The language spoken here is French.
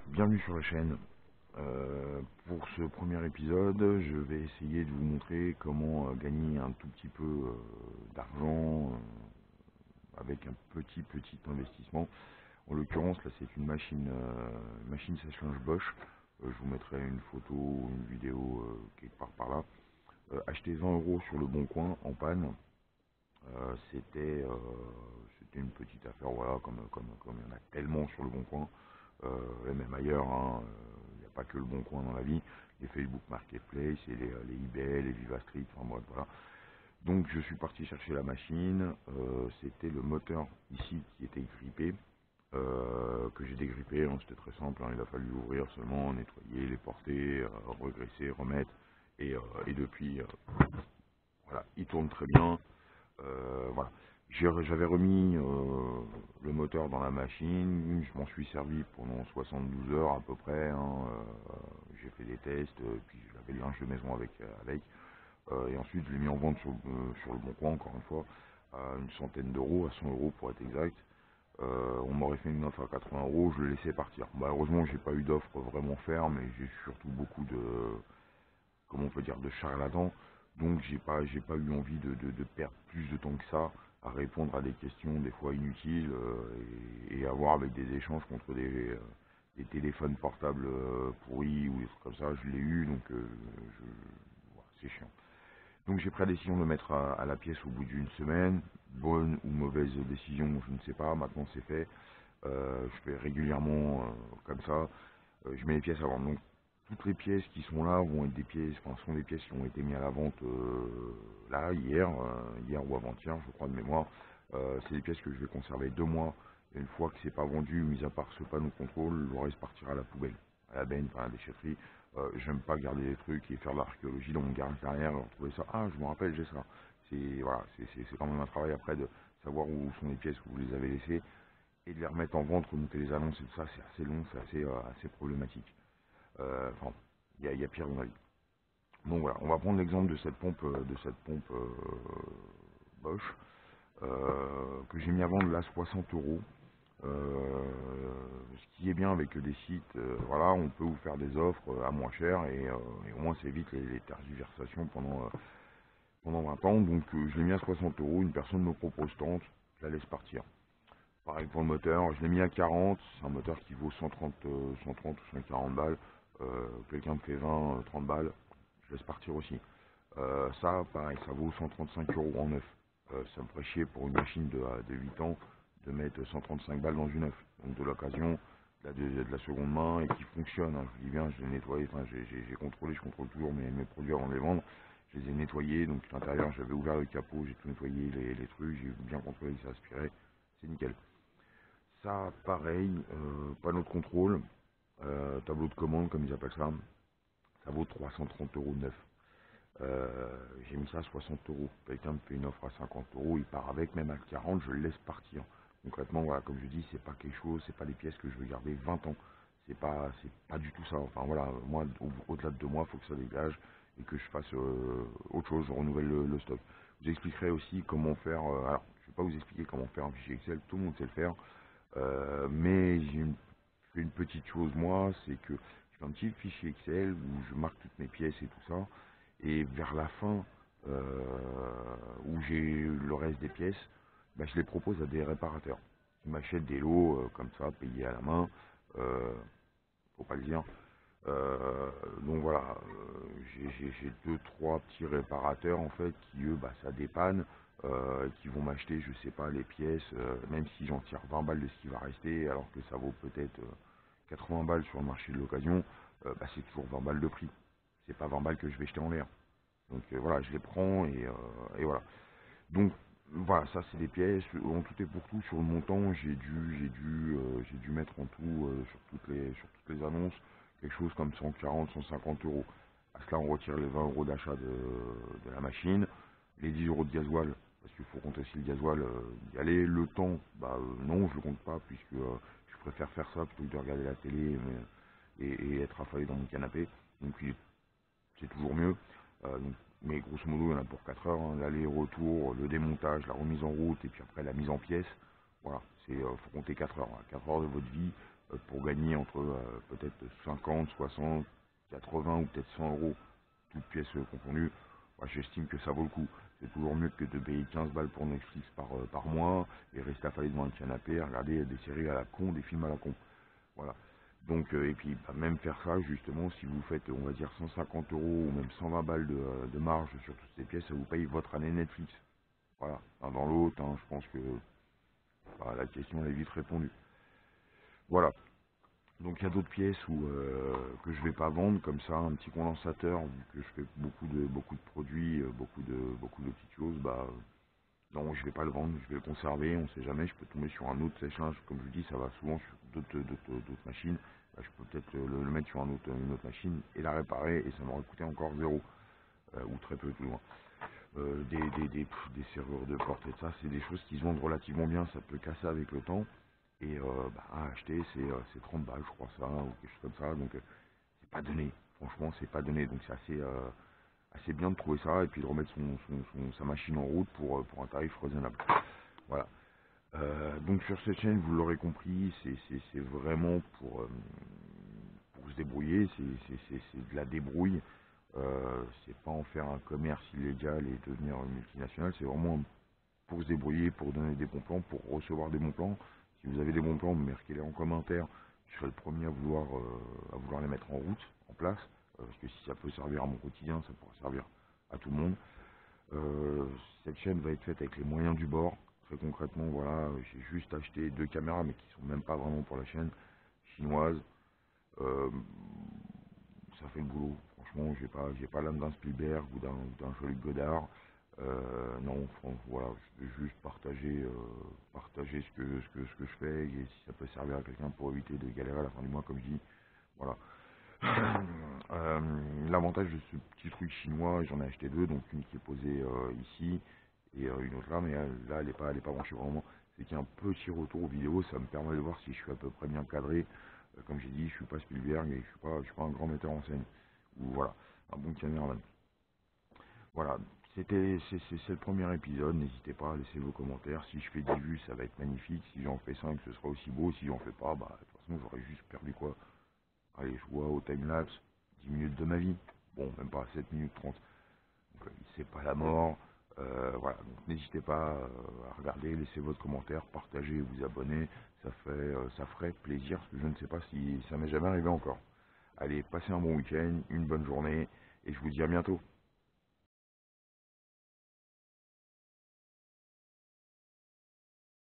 Bienvenue sur la chaîne. Pour ce premier épisode, je vais essayer de vous montrer comment gagner un tout petit peu d'argent avec un petit investissement. En l'occurrence, là, c'est une machine sèche-linge Bosch. Je vous mettrai une photo ou une vidéo quelque part par là. Acheté 20 € sur le bon coin en panne. C'était une petite affaire, voilà, comme il y en a tellement sur le bon coin. Et même ailleurs, hein, il n'y a pas que le bon coin dans la vie, les Facebook Marketplace, et les eBay, les Viva Street, enfin bref, voilà. Donc je suis parti chercher la machine, c'était le moteur ici qui était grippé, que j'ai dégrippé, hein, c'était très simple, hein, il a fallu ouvrir seulement, nettoyer, les porter, regraisser, remettre, et depuis, voilà, il tourne très bien, voilà. J'avais remis le moteur dans la machine, je m'en suis servi pendant 72 heures à peu près, hein, j'ai fait des tests, puis j'avais le linge de maison avec. Et ensuite je l'ai mis en vente sur le bon coin, encore une fois, à une centaine d'euros, à 100 € pour être exact. On m'aurait fait une offre à 80 €, je le laissais partir. Malheureusement j'ai pas eu d'offre vraiment ferme, et j'ai surtout beaucoup de, comment on peut dire, de charlatans. Donc j'ai pas eu envie de perdre plus de temps que ça à répondre à des questions des fois inutiles, et avoir avec des échanges contre des téléphones portables pourris ou des trucs comme ça. Je l'ai eu, donc voilà, c'est chiant. Donc j'ai pris la décision de le mettre à la pièce au bout d'une semaine. Bonne ou mauvaise décision, je ne sais pas. Maintenant c'est fait. Je fais régulièrement comme ça. Je mets les pièces à vendre. Donc toutes les pièces qui sont là vont être des pièces, enfin sont des pièces qui ont été mises à la vente là hier ou avant-hier, je crois de mémoire. C'est des pièces que je vais conserver 2 mois. Et une fois que c'est pas vendu, mis à part ce panneau contrôle, le reste partira à la poubelle, à la benne, enfin à la déchetterie. J'aime pas garder des trucs et faire de l'archéologie dans mon garage derrière, retrouver ça. Ah, je me rappelle, j'ai ça. C'est voilà, c'est quand même un travail après de savoir où sont les pièces que vous les avez laissées et de les remettre en vente, remonter les annonces et tout ça. C'est assez long, c'est assez problématique. Enfin, il y a pire dans la vie. Donc voilà, on va prendre l'exemple de cette pompe Bosch, que j'ai mis à vendre là 60 €. Ce qui est bien avec des sites, voilà, on peut vous faire des offres à moins cher, et au moins ça évite les tergiversations pendant 20 ans. Donc je l'ai mis à 60 €, une personne me propose 30, je la laisse partir. Pareil pour le moteur, je l'ai mis à 40, c'est un moteur qui vaut 130 ou 140 balles. Quelqu'un me fait 20, 30 balles, je laisse partir aussi. Ça, pareil, ça vaut 135 € en neuf. Ça me ferait chier pour une machine de 8 ans de mettre 135 balles dans une neuf. Donc de l'occasion, de la seconde main, et qui fonctionne, hein. Je dis bien, je l'ai nettoyé, enfin j'ai contrôlé, je contrôle toujours mes produits avant de les vendre. Je les ai nettoyés, donc l'intérieur, j'avais ouvert le capot, j'ai tout nettoyé, les trucs, j'ai bien contrôlé que ça aspirait, c'est nickel. Ça, pareil, panneau de contrôle, tableau de commande, comme ils appellent ça vaut 330 € neuf. J'ai mis ça à 60 €. Quelqu'un me fait une offre à 50 €, il part avec, même à 40, je le laisse partir. Concrètement, voilà, comme je dis, c'est pas quelque chose, c'est pas des pièces que je veux garder 20 ans. C'est pas du tout ça. Enfin voilà, moi, au-delà de 2 mois, il faut que ça dégage et que je fasse autre chose, je renouvelle le stock. Je vous expliquerai aussi comment faire. Alors, je vais pas vous expliquer comment faire un fichier Excel, tout le monde sait le faire. Mais je fais une petite chose moi, c'est que je fais un petit fichier Excel où je marque toutes mes pièces et tout ça. Et vers la fin, où j'ai le reste des pièces, bah, je les propose à des réparateurs. Ils m'achètent des lots comme ça, payés à la main, euh, faut pas le dire. Donc voilà, j'ai deux, trois petits réparateurs en fait qui eux, bah, ça dépanne, qui vont m'acheter, je sais pas, les pièces, même si j'en tire 20 balles de ce qui va rester, alors que ça vaut peut-être 80 balles sur le marché de l'occasion, bah, c'est toujours 20 balles de prix. C'est pas 20 balles que je vais jeter en l'air. Donc voilà, je les prends, et voilà. Donc voilà, ça c'est des pièces. En tout et pour tout, sur le montant, j'ai dû mettre en tout sur toutes les annonces quelque chose comme 140, 150 €. À cela, on retire les 20 € d'achat de la machine, les 10 € de gasoil, parce qu'il faut compter aussi le gasoil, y aller. Le temps, bah non, je le compte pas, puisque je préfère faire ça plutôt que de regarder la télé, et être affalé dans mon canapé. Donc c'est toujours mieux. Mais grosso modo, il y en a pour 4 heures, hein, l'aller-retour, le démontage, la remise en route, et puis après la mise en pièces. Voilà, faut compter 4 heures. Hein. 4 heures de votre vie, pour gagner entre peut-être 50, 60, 80 ou peut-être 100 euros, toutes pièces confondues. Moi, j'estime que ça vaut le coup. C'est toujours mieux que de payer 15 balles pour Netflix par mois et rester affalé devant un canapé à regarder des séries à la con, des films à la con. Voilà. Donc, et puis bah, même faire ça, justement, si vous faites, on va dire, 150 euros ou même 120 balles de marge sur toutes ces pièces, ça vous paye votre année Netflix. Voilà. L'un dans l'autre, hein, je pense que bah, la question est vite répondue. Voilà. Donc il y a d'autres pièces que je vais pas vendre, comme ça, un petit condensateur, vu que je fais beaucoup de produits, beaucoup de petites choses, bah non, je vais pas le vendre, je vais le conserver, on sait jamais, je peux tomber sur un autre sèche-linge, comme je vous dis, ça va souvent sur d'autres machines. Bah, je peux peut-être le mettre sur une autre machine et la réparer et ça m'aurait coûté encore zéro, ou très peu tout loin. Des serrures de porte et ça, c'est des choses qui se vendent relativement bien, ça peut casser avec le temps. Et bah, à acheter, c'est 30 balles, je crois, ça, ou quelque chose comme ça. Donc, c'est pas donné. Franchement, c'est pas donné. Donc, c'est assez bien de trouver ça et puis de remettre sa machine en route pour un tarif raisonnable. Voilà. Donc, sur cette chaîne, vous l'aurez compris, c'est vraiment pour se débrouiller. C'est de la débrouille. C'est pas en faire un commerce illégal et devenir multinational. C'est vraiment pour se débrouiller, pour donner des bons plans, pour recevoir des bons plans. Si vous avez des bons plans, marquez-les en commentaire. Je serai le premier à vouloir les mettre en route, en place. Parce que si ça peut servir à mon quotidien, ça pourra servir à tout le monde. Euh, cette chaîne va être faite avec les moyens du bord. Très concrètement, voilà, j'ai juste acheté 2 caméras, mais qui sont même pas vraiment pour la chaîne, chinoises. Euh, ça fait le boulot. Franchement, j'ai pas l'âme d'un Spielberg ou d'un Jean-Luc Godard. Non, voilà, je veux juste partager ce que je fais et si ça peut servir à quelqu'un pour éviter de galérer à la fin du mois, comme je dis. Voilà. Euh, L'avantage de ce petit truc chinois, j'en ai acheté deux, donc une qui est posée ici et une autre là, mais là elle est pas branchée vraiment. C'est qu'il y a un petit retour vidéo, ça me permet de voir si je suis à peu près bien cadré. Comme j'ai dit, je suis pas Spielberg et je suis pas un grand metteur en scène. Ou voilà, un bon caméraman. Voilà, c'est le premier épisode, n'hésitez pas à laisser vos commentaires. Si je fais 10 vues, ça va être magnifique. Si j'en fais 5, ce sera aussi beau. Si j'en fais pas, bah de toute façon j'aurais juste perdu quoi. Allez, je vois au timelapse, 10 minutes de ma vie. Bon, même pas 7 minutes 30. Donc c'est pas la mort. Voilà, donc n'hésitez pas à regarder, laissez votre commentaire, partagez, vous abonner. Ça ferait plaisir, parce que je ne sais pas si ça m'est jamais arrivé encore. Allez, passez un bon week-end, une bonne journée, et je vous dis à bientôt.